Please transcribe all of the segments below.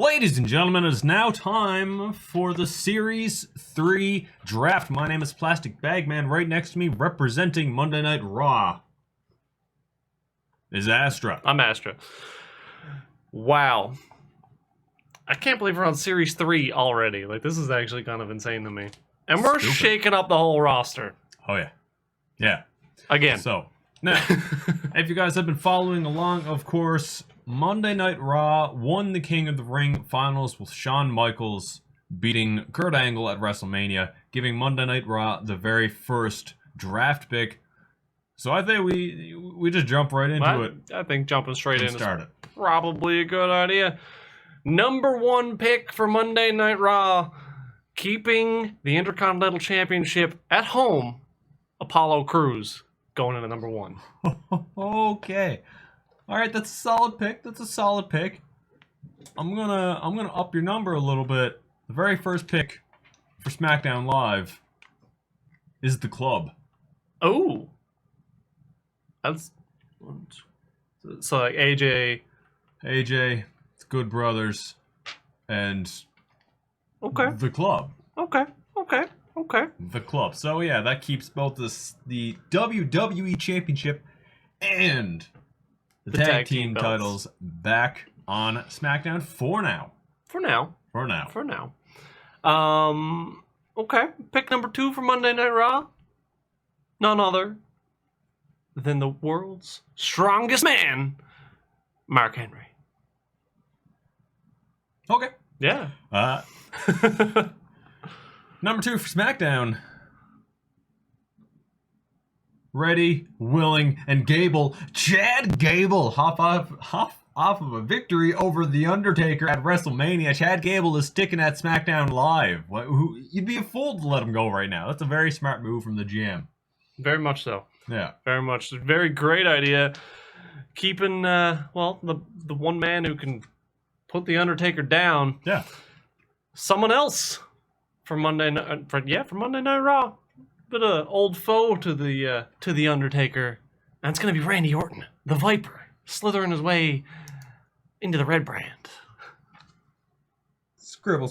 Ladies and gentlemen, it is now time for the Series 3 draft. My name is Plastic Bagman. Right next to me, representing Monday Night Raw, is Astra. I'm Astra. Wow. I can't believe we're on Series 3 already. Like, this is actually kind of insane to me. And we're shaking up the whole roster. Oh, yeah. Yeah. Again. So, now, if you guys have been following along, of course, Monday Night Raw won the King of the Ring finals with Shawn Michaels beating Kurt Angle at WrestleMania, giving Monday Night Raw the very first draft pick. So I think we just jump right into it. I think jumping straight in is it. Probably a good idea. Number 1 pick for Monday Night Raw, keeping the Intercontinental Championship at home, Apollo Crews going into number 1. Okay. All right, that's a solid pick. I'm gonna up your number a little bit. The very first pick for SmackDown Live is the Club. Oh, that's so like AJ, it's Good Brothers, and the Club. Okay. The Club. So yeah, that keeps both the WWE Championship and the tag team titles back on SmackDown for now. Okay. Pick number 2 for Monday Night Raw. None other than the world's strongest man, Mark Henry. Okay. Yeah. Number 2 for SmackDown. Ready, willing, and Gable. Chad Gable off of a victory over The Undertaker at WrestleMania. Chad Gable is sticking at SmackDown Live. You'd be a fool to let him go right now. That's a very smart move from the GM. Very much so. Yeah. Very much. Very great idea. Keeping, the one man who can put The Undertaker down. Yeah. Someone else for Monday Night Raw. Bit of old foe to the Undertaker, and it's gonna be Randy Orton, the Viper, slithering his way into the red brand. Scribble.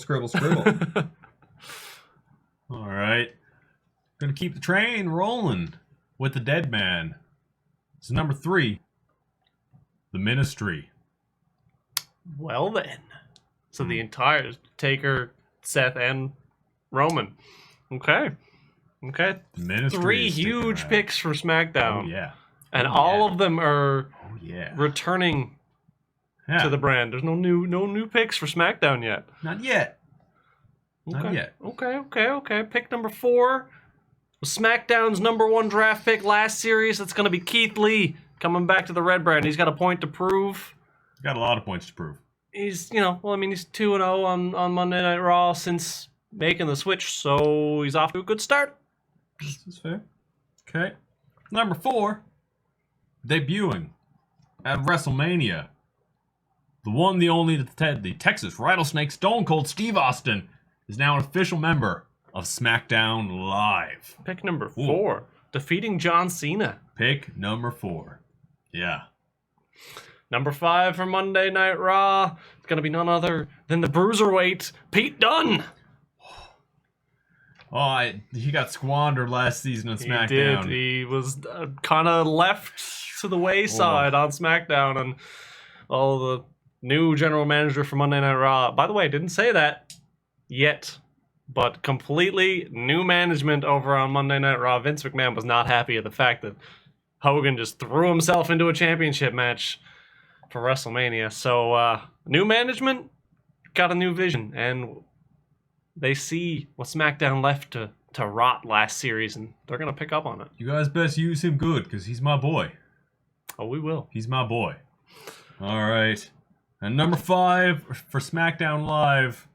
All right, gonna keep the train rolling with the Dead Man. So number 3, the Ministry. Well then, so the entire Taker, Seth, and Roman. Okay. Ministry 3 huge picks for SmackDown. Oh, yeah. And all of them are returning to the brand. There's no new picks for SmackDown yet. Not yet. Okay. Pick number 4 was SmackDown's number 1 draft pick last series. That's going to be Keith Lee coming back to the red brand. He's got a point to prove. Got a lot of points to prove. He's, he's 2-0 on Monday Night Raw since making the switch, so he's off to a good start. This is fair. Okay. Number 4, debuting at WrestleMania. The one, the only, the Texas Rattlesnake Stone Cold Steve Austin is now an official member of SmackDown Live. Pick number 4, defeating John Cena. Pick number 4. Yeah. Number 5 for Monday Night Raw. It's going to be none other than the Bruiserweight, Pete Dunne. Oh, he got squandered last season on SmackDown. He did. He was kind of left to the wayside on SmackDown, and the new general manager for Monday Night Raw. By the way, didn't say that yet, but completely new management over on Monday Night Raw. Vince McMahon was not happy at the fact that Hogan just threw himself into a championship match for WrestleMania. So, new management got a new vision, and they see what SmackDown left to rot last series, and they're going to pick up on it. You guys best use him good, because he's my boy. Oh, we will. He's my boy. All right. And number 5 for SmackDown Live,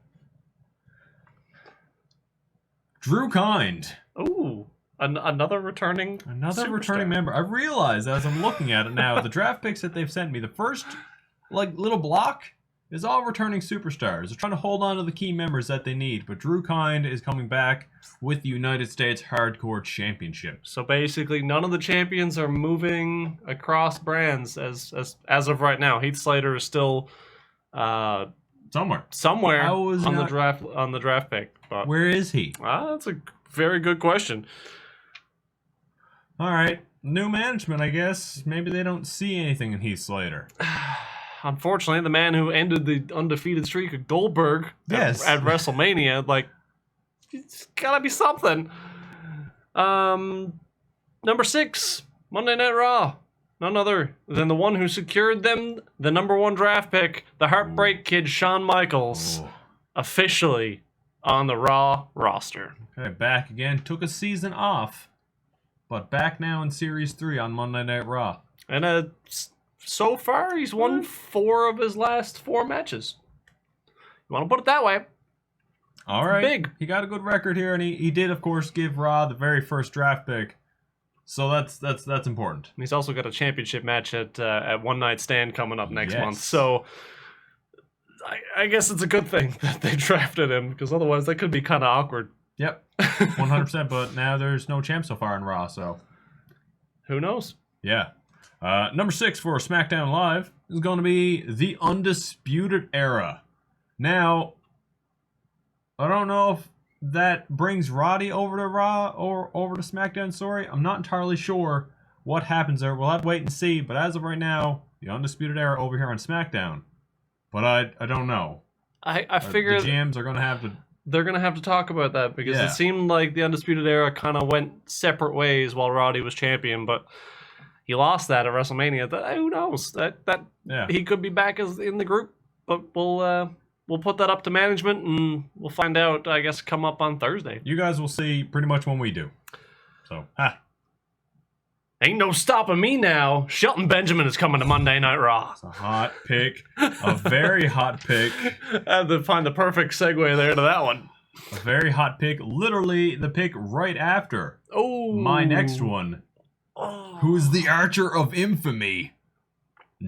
Drew Kind. Ooh, another returning returning member. I realize as I'm looking at it now, the draft picks that they've sent me, the first little block is all returning superstars. They're trying to hold on to the key members that they need, but Drew Kind is coming back with the United States Hardcore Championship. So basically, none of the champions are moving across brands as of right now. Heath Slater is still somewhere How is on not- the draft pick. But Where is he? that's a very good question. All right. New management, I guess. Maybe they don't see anything in Heath Slater. Unfortunately, the man who ended the undefeated streak of Goldberg Yes. at WrestleMania, like, it's gotta be something. Number 6, Monday Night Raw. None other than the one who secured them the number 1 draft pick, the Heartbreak Kid Shawn Michaels, Oh. officially on the Raw roster. Okay, back again. Took a season off, but back now in Series 3 on Monday Night Raw. And so far, he's won 4 of his last 4 matches. You want to put it that way? All right. Big. He got a good record here, and he did, of course, give Raw the very first draft pick. So that's important. He's also got a championship match at One Night Stand coming up next Yes. month. So I guess it's a good thing that they drafted him, because otherwise that could be kind of awkward. Yep, 100%. But now there's no champ so far in Raw, so Who knows? yeah. Number 6 for SmackDown Live is going to be the Undisputed Era. Now, I don't know if that brings Roddy over to Raw or over to SmackDown. Sorry, I'm not entirely sure what happens there. We'll have to wait and see. But as of right now, the Undisputed Era over here on SmackDown. But I don't know. I figure the GMs are going to have to. they're going to have to talk about that, because Yeah. it seemed like the Undisputed Era kind of went separate ways while Roddy was champion, but he lost that at WrestleMania. Who knows? That Yeah. he could be back as in the group, but we'll put that up to management, and we'll find out, I guess, come up on Thursday. You guys will see pretty much when we do. So, Ain't no stopping me now. Shelton Benjamin is coming to Monday Night Raw. it's a hot pick. A very hot pick. I had to find the perfect segue there to that one. A very hot pick. Literally the pick right after Oh, my next one. Oh. Who's the Archer of Infamy?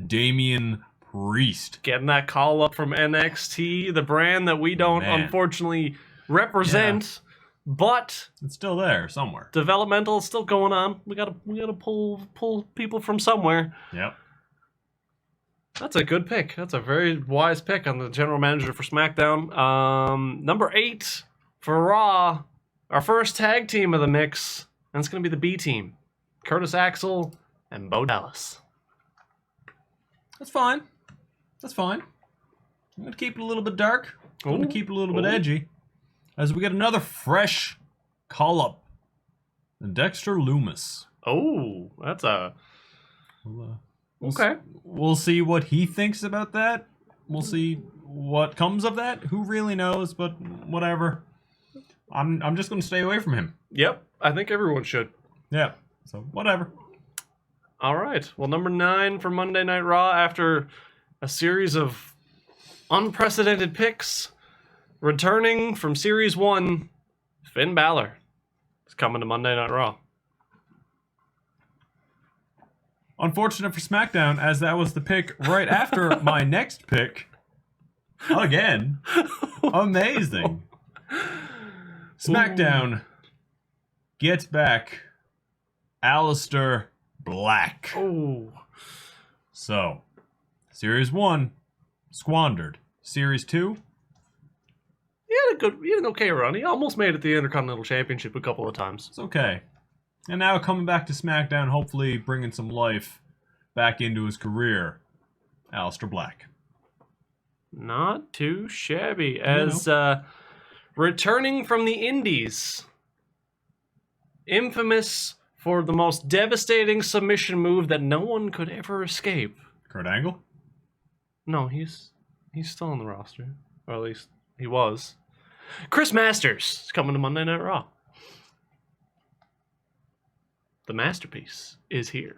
Damian Priest. Getting that call up from NXT, the brand that we don't Man. unfortunately represent, but It's still there somewhere. developmental is still going on. We gotta pull people from somewhere. Yep. That's a good pick. That's a very wise pick on the general manager for SmackDown. Number 8 for Raw, our first tag team of the mix, and it's gonna be the B team, Curtis Axel and Bo Dallas. That's fine. That's fine. I'm going to keep it a little bit dark. I'm going to Ooh. keep it a little bit Ooh. edgy. As we get another fresh call-up. Dexter Loomis. Oh, that's a We'll okay. We'll see what he thinks about that. We'll see what comes of that. Who really knows, but whatever. I'm just going to stay away from him. Yep, I think everyone should. Yeah. So, whatever. All right. Well, number 9 for Monday Night Raw, after a series of unprecedented picks, returning from Series 1, Finn Balor is coming to Monday Night Raw. Unfortunate for SmackDown, as that was the pick right after my next pick. Again. Amazing. SmackDown gets back Aleister Black. Oh, So, Series 1, squandered. Series 2, he had an okay run. He almost made it to the Intercontinental Championship a couple of times. it's okay. And now coming back to SmackDown, hopefully bringing some life back into his career, Aleister Black. Not too shabby. As returning from the Indies, infamous for the most devastating submission move that no one could ever escape. Kurt Angle? No, he's still on the roster, or at least he was. Chris Masters is coming to Monday Night Raw. The masterpiece is here.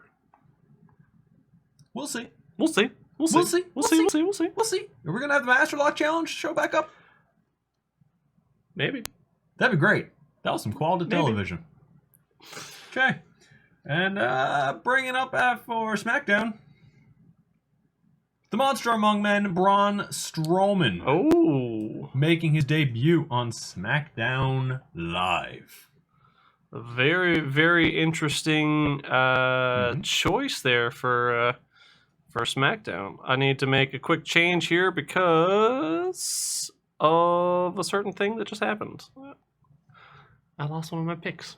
We'll see. We'll see. We'll see. We'll see. We'll see. We'll see. We'll see. We'll see. Are we going to have the Master Lock Challenge show back up? Maybe. That'd be great. That was some quality Maybe. television. Okay. And bringing up for SmackDown, the Monster Among Men, Braun Strowman, Oh, making his debut on SmackDown Live. a very, very interesting choice there for for SmackDown. I need to make a quick change here because of a certain thing that just happened. I lost one of my picks.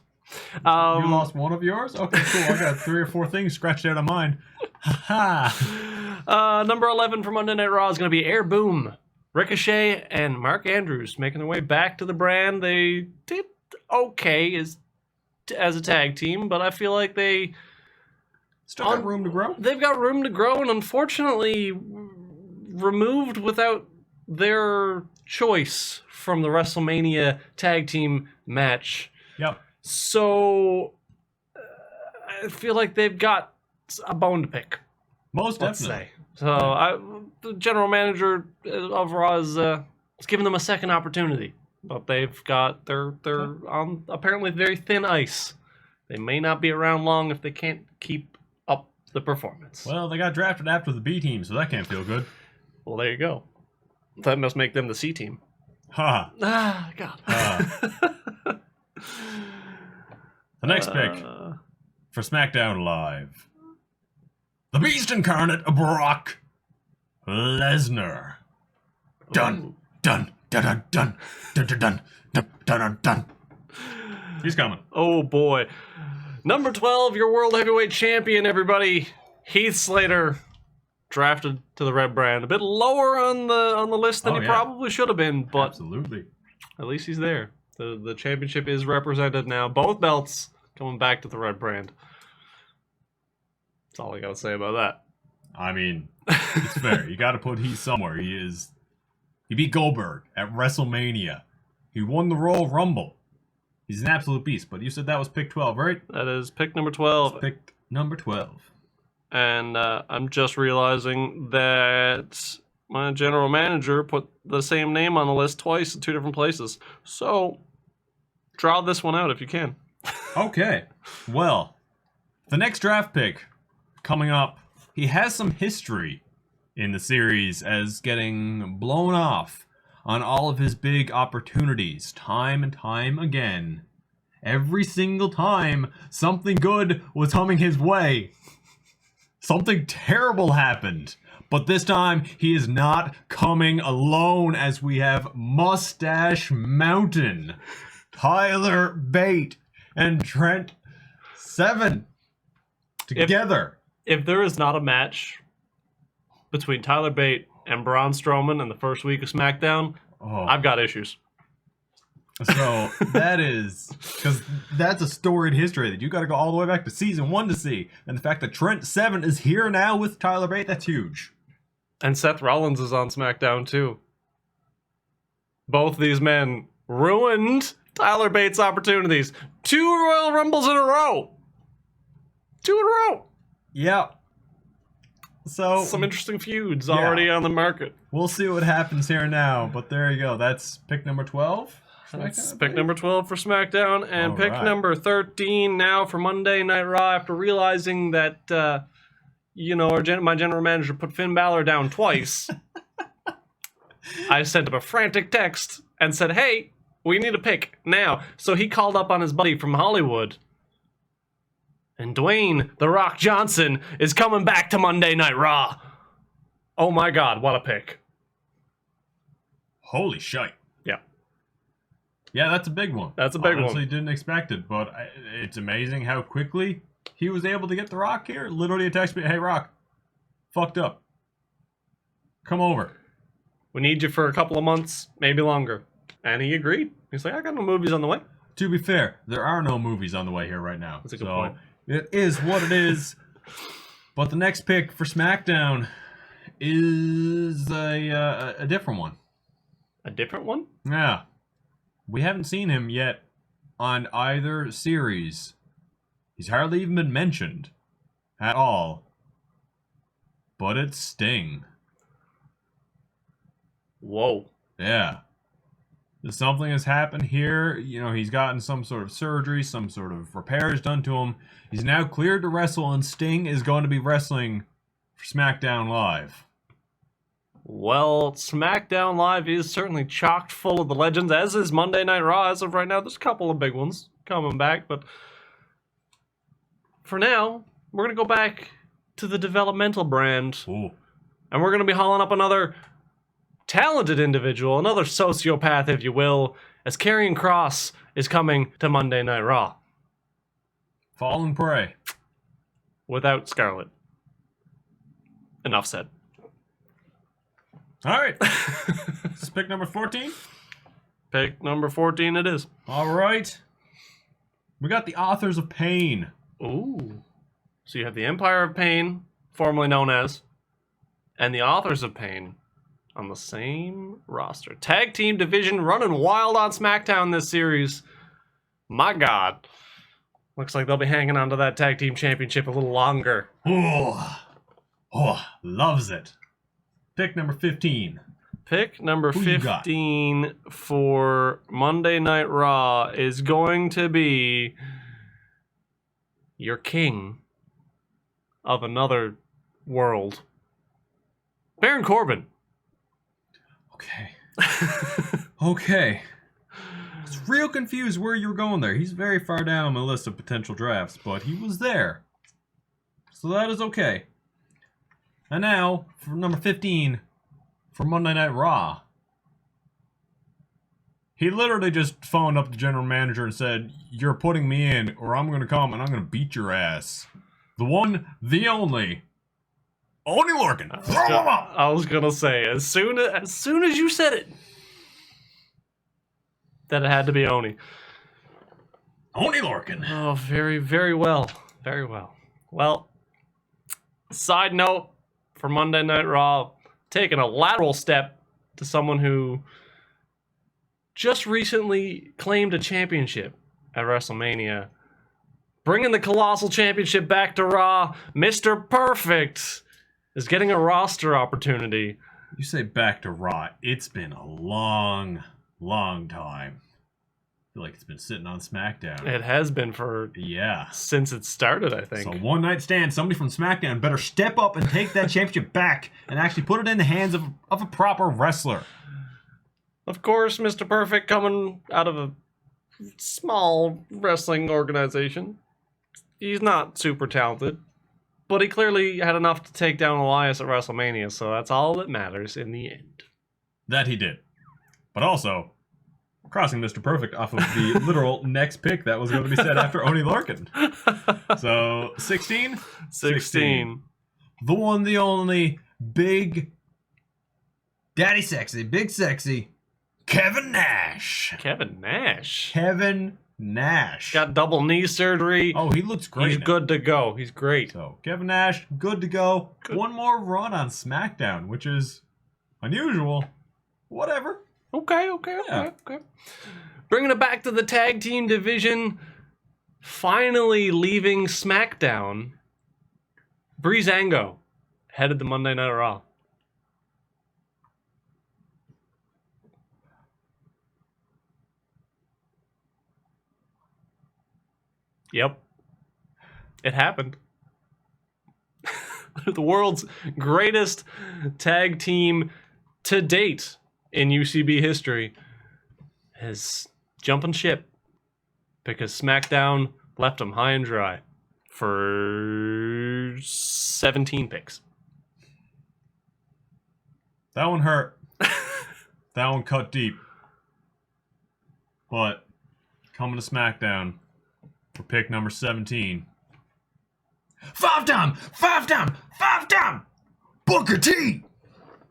You lost one of yours? Okay, cool. I got 3 or 4 things scratched out of mine. Ha Number 11 for Monday Night Raw is going to be Air Boom. Ricochet and Mark Andrews making their way back to the brand. They did okay as a tag team, but I feel like they still got room to grow. They've got room to grow, and unfortunately removed without their choice from the WrestleMania tag team match. Yep. So I feel like they've got a bone to pick. Most definitely. So the general manager of Raw is giving them a second opportunity, but they're on apparently very thin ice. They may not be around long if they can't keep up the performance. Well, they got drafted after the B team, so that can't feel good. Well, there you go. That must make them the C team. Ha! God. The next pick for SmackDown Live. The Beast Incarnate, Brock Lesnar. Dun, dun, dun, dun, dun, dun, dun, dun, dun, dun. He's coming. Oh, boy. Number 12, your World Heavyweight Champion, everybody. Heath Slater, drafted to the Red Brand. A bit lower on the list than he probably should have been, but absolutely. At least he's there. The championship is represented now. Both belts coming back to the Red Brand. That's all I got to say about that. I mean, it's fair. You got to put Heath somewhere. He beat Goldberg at WrestleMania. He won the Royal Rumble. He's an absolute beast. But you said that was pick 12, right? That is pick number 12. That's pick number 12. And I'm just realizing that my general manager put the same name on the list twice in 2 different places. So, draw this one out if you can. Okay. Well, the next draft pick coming up, he has some history in the series as getting blown off on all of his big opportunities time and time again. Every single time something good was coming his way, something terrible happened. But this time, he is not coming alone as we have Mustache Mountain, Tyler Bate, and Trent Seven together. If there is not a match between Tyler Bate and Braun Strowman in the first week of SmackDown, I've got issues. So that is, because that's a storied history that you got to go all the way back to season 1 to see. And the fact that Trent Seven is here now with Tyler Bate, that's huge. And Seth Rollins is on SmackDown too. Both these men ruined Tyler Bates' opportunities. 2 Royal Rumbles in a row. 2 in a row. Yeah. So some interesting feuds already on the market. We'll see what happens here now, but there you go. That's pick number 12. That's pick number 12 for SmackDown, and pick number 13 now for Monday Night Raw. After realizing that, my general manager put Finn Balor down twice, I sent him a frantic text and said, "Hey, we need a pick now." So he called up on his buddy from Hollywood. And Dwayne "The Rock" Johnson is coming back to Monday Night Raw. Oh my God, what a pick. Holy shite. Yeah. Yeah, that's a big one. That's a big one. Honestly, didn't expect it, but it's amazing how quickly he was able to get The Rock here. Literally a text me, "Hey, Rock, fucked up. Come over. We need you for a couple of months, maybe longer." And he agreed. He's like, "I got no movies on the way." To be fair, there are no movies on the way here right now. That's a good point. It is what it is. But the next pick for SmackDown is a different one. A different one? Yeah. We haven't seen him yet on either series. He's hardly even been mentioned at all. But it's Sting. Whoa. Yeah. Something has happened here. He's gotten some sort of surgery, some sort of repairs done to him. He's now cleared to wrestle, and Sting is going to be wrestling for SmackDown Live. Well, SmackDown Live is certainly chocked full of the legends, as is Monday Night Raw. As of right now, there's a couple of big ones coming back, but for now, we're going to go back to the developmental brand. Ooh. And we're going to be hauling up another talented individual, another sociopath, if you will, as Karrion Kross is coming to Monday Night Raw. Fall and pray. Without Scarlett. Enough said. All right. This is pick number 14. Pick number 14 it is. All right. We got the Authors of Pain. Ooh. So you have the Empire of Pain, formerly known as, and the Authors of Pain on the same roster. Tag team division running wild on SmackDown this series. My God. Looks like they'll be hanging on to that tag team championship a little longer. Oh, loves it. Pick number 15. Pick number 15 for Monday Night Raw is going to be your king of another world, Baron Corbin. Okay. Okay. I was real confused where you were going there. He's very far down on my list of potential drafts, but he was there. So that is okay. And now, for number 15, for Monday Night Raw. He literally just phoned up the general manager and said, "You're putting me in, or I'm going to come and I'm going to beat your ass." The one, the only, Oney Lorcan. Throw him up! I was going to say, as soon as you said it, that it had to be Oney. Oney Lorcan. Oh, very, very well. Very well. Well, side note for Monday Night Raw, taking a lateral step to someone who just recently claimed a championship at WrestleMania. Bringing the Colossal Championship back to Raw, Mr. Perfect is getting a roster opportunity. You say back to Raw, it's been a long, long time. I feel like it's been sitting on SmackDown. It has been since it started, I think. So one night stand, somebody from SmackDown better step up and take that championship back and actually put it in the hands of a proper wrestler. Of course, Mr. Perfect coming out of a small wrestling organization. He's not super talented, but he clearly had enough to take down Elias at WrestleMania, so that's all that matters in the end. That he did. But also, crossing Mr. Perfect off of the literal next pick that was going to be said after Oney Lorcan. So, 16? 16. The one, the only, big, daddy sexy, big sexy, Kevin Nash. Kevin Nash? Kevin Nash. Got double knee surgery. Oh, he looks great. He's good to go. He's great. So, Kevin Nash, good to go. Good. One more run on SmackDown, which is unusual. Whatever. Okay. Bringing it back to the tag team division, finally leaving SmackDown, Breezango headed to Monday Night Raw. Yep. It happened. The world's greatest tag team to date in UCB history is jumping ship because SmackDown left them high and dry for 17 picks. That one hurt. That one cut deep. But coming to SmackDown for pick number 17. Five time! Booker T!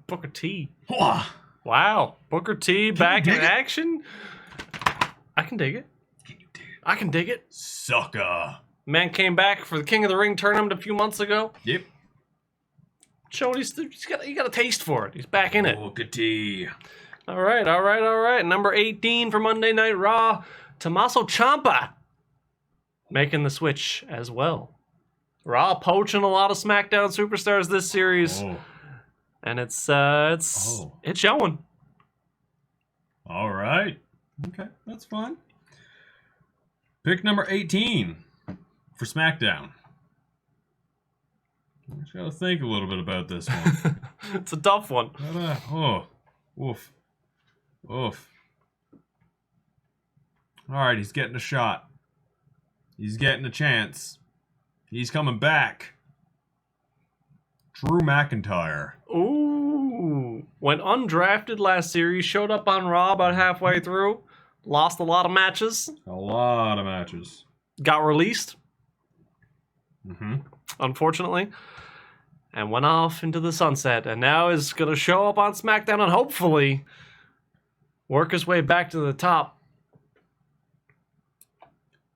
Booker T. Whoa. Wow. Booker T back in action? I can dig it. Can you dig it? I can dig it. Sucker. Man came back for the King of the Ring tournament a few months ago. Yep. Showed he got a taste for it. He's back in it. Booker T. All right. Number 18 for Monday Night Raw, Tommaso Ciampa making the switch as well. Raw poaching a lot of SmackDown superstars this series. Oh. And it's showing. All right. Okay, that's fine. Pick number 18 for SmackDown. I just gotta think a little bit about this one. It's a tough one. Oof. All right, he's getting a shot. He's getting a chance. He's coming back. Drew McIntyre. Ooh. Went undrafted last series, showed up on Raw about halfway through, lost a lot of matches. A lot of matches. Got released. Mm-hmm. Unfortunately. And went off into the sunset. And now is going to show up on SmackDown and hopefully work his way back to the top.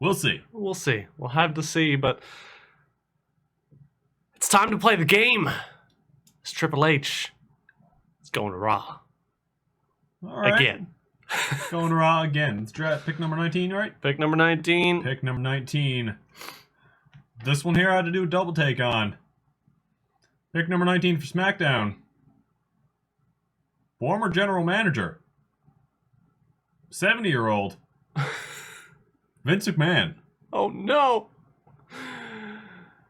We'll see. We'll see. We'll have to see, but it's time to play the game. It's Triple H. It's going to Raw. All right. Again. Going to Raw again. Let's draft pick number 19, right? Pick number 19. Pick number 19. This one here I had to do a double take on. Pick number 19 for SmackDown. Former general manager. 70-year-old. Vince McMahon. Oh, no.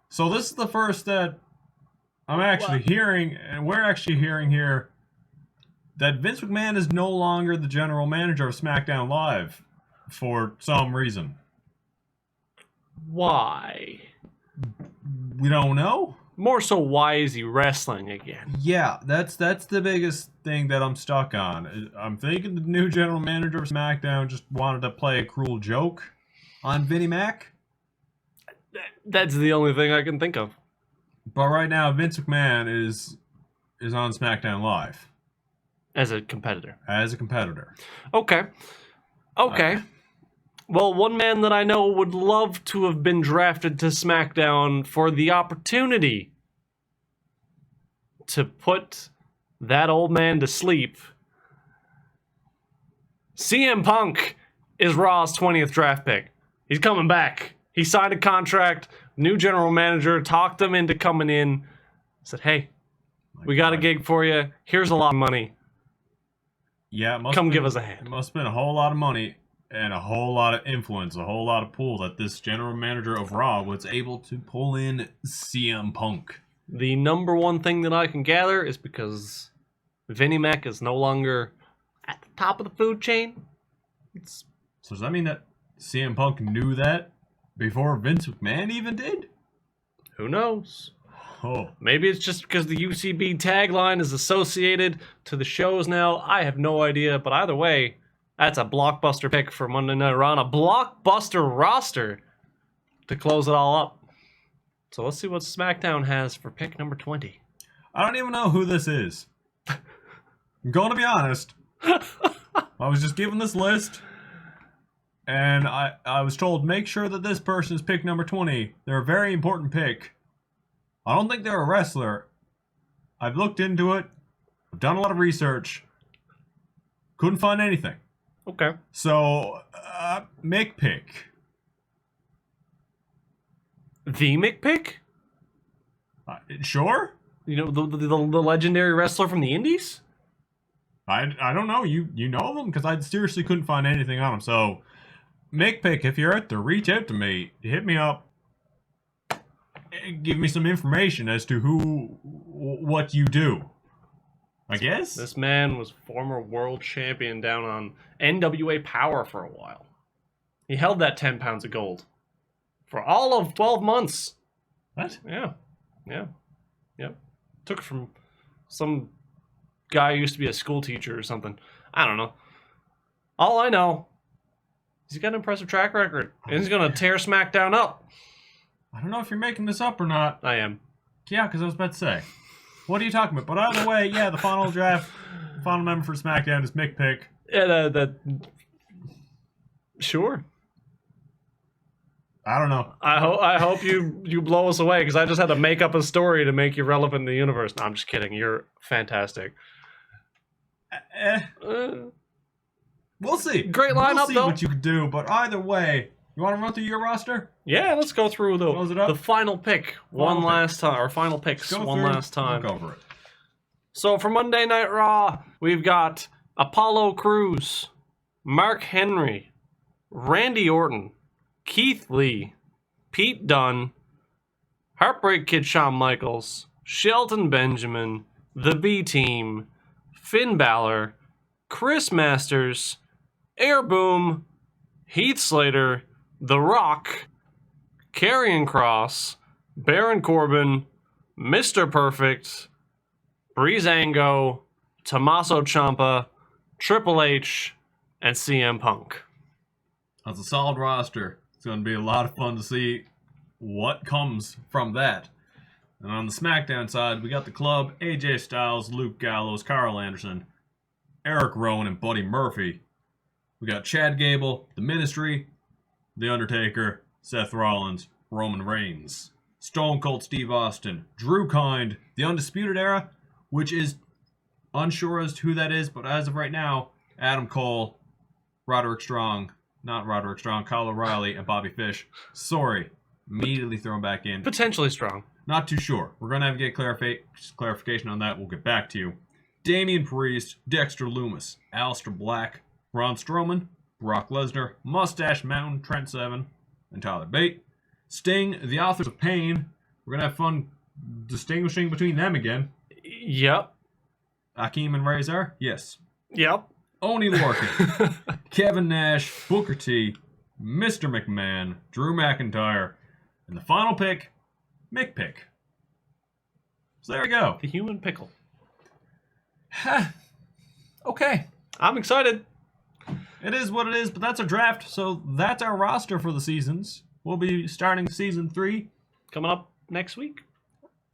So this is the first that I'm actually hearing, and we're actually hearing here, that Vince McMahon is no longer the general manager of SmackDown Live for some reason. Why? We don't know. More so, why is he wrestling again? Yeah, that's the biggest thing that I'm stuck on. I'm thinking the new general manager of SmackDown just wanted to play a cruel joke on Vinnie Mac. That's the only thing I can think of. But right now, Vince McMahon is on SmackDown Live. As a competitor. As a competitor. Okay. Well, one man that I know would love to have been drafted to SmackDown for the opportunity to put that old man to sleep. CM Punk is Raw's 20th draft pick. He's coming back. He signed a contract. New general manager talked him into coming in. Said, hey, we got a gig for you. Here's a lot of money. Yeah, come give us a hand. It must have been a whole lot of money and a whole lot of influence, a whole lot of pull that this general manager of Raw was able to pull in CM Punk. The number one thing that I can gather is because Vinnie Mac is no longer at the top of the food chain. So does that mean that CM Punk knew that before Vince McMahon even did? Who knows? Oh. Maybe it's just because the UCB tagline is associated to the shows now. I have no idea, but either way, that's a blockbuster pick for Monday Night Raw, a blockbuster roster to close it all up. So let's see what SmackDown has for pick number 20. I don't even know who this is. I'm going to be honest. I was just given this list, and I was told, make sure that this person is pick number 20. They're a very important pick. I don't think they're a wrestler. I've looked into it. I've done a lot of research. Couldn't find anything. Okay. So, Mick pick. The McPick? Sure? You know, the legendary wrestler from the Indies? I don't know. You know of him? Because I seriously couldn't find anything on him. So, Mick pick, if you're out there, reach out to me. Hit me up. Give me some information as to what you do. I guess? This man was former world champion down on NWA Power for a while. He held that 10 pounds of gold for all of 12 months. What? Yeah. Took it from some guy who used to be a school teacher or something. I don't know. All I know is he's got an impressive track record. And he's going to tear SmackDown up. I don't know if you're making this up or not. I am. Yeah, because I was about to say. What are you talking about? But either way, yeah, the final draft, final member for SmackDown is Mick pick. Yeah, sure. I don't know. I hope you blow us away because I just had to make up a story to make you relevant in the universe. No, I'm just kidding. You're fantastic. We'll see. Great lineup, we'll see though. what you can do, but either way, you want to run through your roster? Yeah, let's go through the final pick last time, or final picks last time. We'll go over it. So for Monday Night Raw, we've got Apollo Crews, Mark Henry, Randy Orton, Keith Lee, Pete Dunne, Heartbreak Kid Shawn Michaels, Shelton Benjamin, The B-Team, Finn Balor, Chris Masters, Air Boom, Heath Slater, The Rock, Karrion Kross, Baron Corbin, Mr. Perfect, Breezango, Tommaso Ciampa, Triple H, and CM Punk. That's a solid roster. It's going to be a lot of fun to see what comes from that. And on the SmackDown side, we got the Club, AJ Styles, Luke Gallows, Carl Anderson, Eric Rowan, and Buddy Murphy. We got Chad Gable, The Ministry, The Undertaker, Seth Rollins, Roman Reigns, Stone Cold Steve Austin, Drew Kind, The Undisputed Era, which is unsure as to who that is, but as of right now, Adam Cole, Kyle O'Reilly, and Bobby Fish. Sorry, immediately thrown back in. Potentially strong. Not too sure. We're going to have to get clarification on that. We'll get back to you. Damian Priest, Dexter Lumis, Aleister Black, Braun Strowman, Brock Lesnar, Mustache Mountain, Trent Seven, and Tyler Bate. Sting, the Authors of Pain. We're going to have fun distinguishing between them again. Yep. Akeem and Razor? Yes. Yep. Oney Lorcan, Kevin Nash, Booker T, Mr. McMahon, Drew McIntyre, and the final pick, Mick Pick. So there we go. The human pickle. Okay. I'm excited. It is what it is, but that's our draft, so that's our roster for the seasons. We'll be starting season 3. Coming up next week.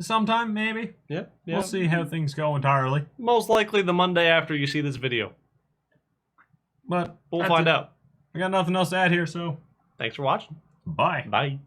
Sometime, maybe. Yeah. We'll see how things go entirely. Most likely the Monday after you see this video. But We'll find out. I got nothing else to add here, so Thanks for watching. bye. Bye.